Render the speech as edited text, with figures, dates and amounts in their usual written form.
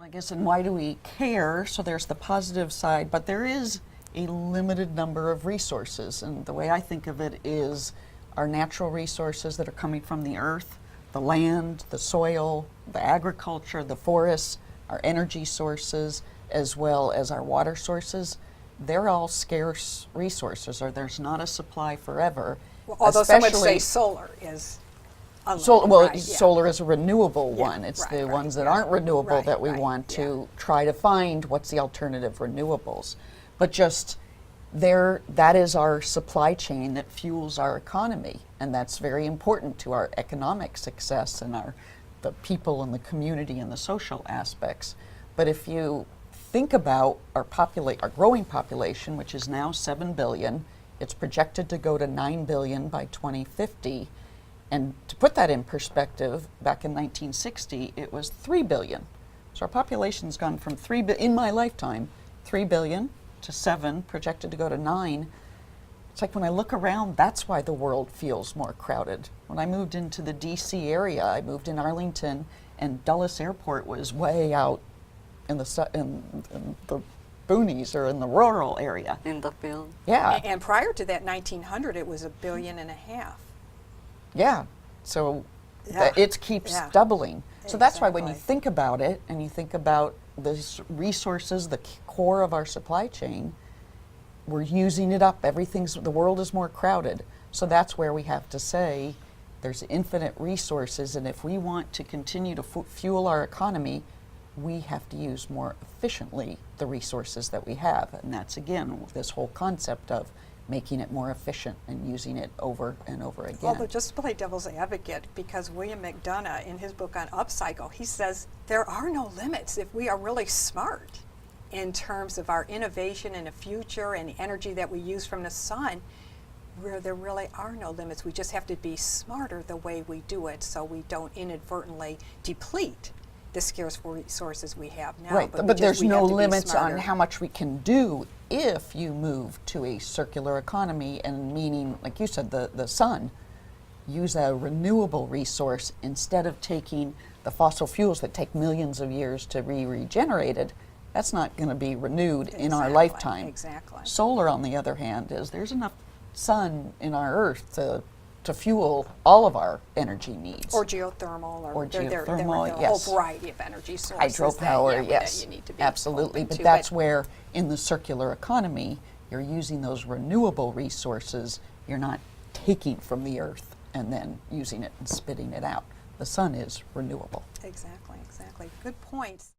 I guess, and why do we care? So there's the positive side, but there is a limited number of resources. And the way I think of it is our natural resources that are coming from the earth, the land, the soil, the agriculture, the forests, our energy sources, as well as our water sources. They're all scarce resources, or there's not a supply forever. Well, although some would say solar is unlimited, solar is a renewable one. It's the ones that aren't renewable that we want to try to find what's the alternative renewables. But just there, that is our supply chain that fuels our economy, and that's very important to our economic success and the people and the community and the social aspects. But if you think about our growing population, which is now 7 billion, it's projected to go to 9 billion by 2050. And to put that in perspective, back in 1960, it was 3 billion. So our population's gone from in my lifetime, 3 billion to 7, projected to go to 9. It's like when I look around, that's why the world feels more crowded. When I moved into the DC area, I moved in Arlington, and Dulles Airport was way out in the boonies, or in the rural area. In the field. Yeah. And prior to that, 1900, it was 1.5 billion. Yeah. So it keeps doubling. So that's why when you think about it, and you think about the resources, the core of our supply chain, we're using it up. The world is more crowded. So that's where we have to say there's infinite resources, and if we want to continue to fuel our economy, we have to use more efficiently the resources that we have. And that's, again, this whole concept of making it more efficient and using it over and over again. Although, just to play devil's advocate, because William McDonough, in his book on Upcycle, he says there are no limits if we are really smart in terms of our innovation in the future and the energy that we use from the sun, where there really are no limits. We just have to be smarter the way we do it, so we don't inadvertently deplete the scarce resources we have now. Right, but there's no limits on how much we can do if you move to a circular economy, and meaning, like you said, the sun, use a renewable resource instead of taking the fossil fuels that take millions of years to be regenerated. That's not going to be renewed in our lifetime. Exactly. Solar, on the other hand, there's enough sun in our earth to fuel all of our energy needs. Or geothermal, or there are a yes. whole variety of energy sources. Hydropower, that you need to be absolutely. But to, that's where, in the circular economy, you're using those renewable resources. You're not taking from the earth and then using it and spitting it out. The sun is renewable. Exactly. Good points.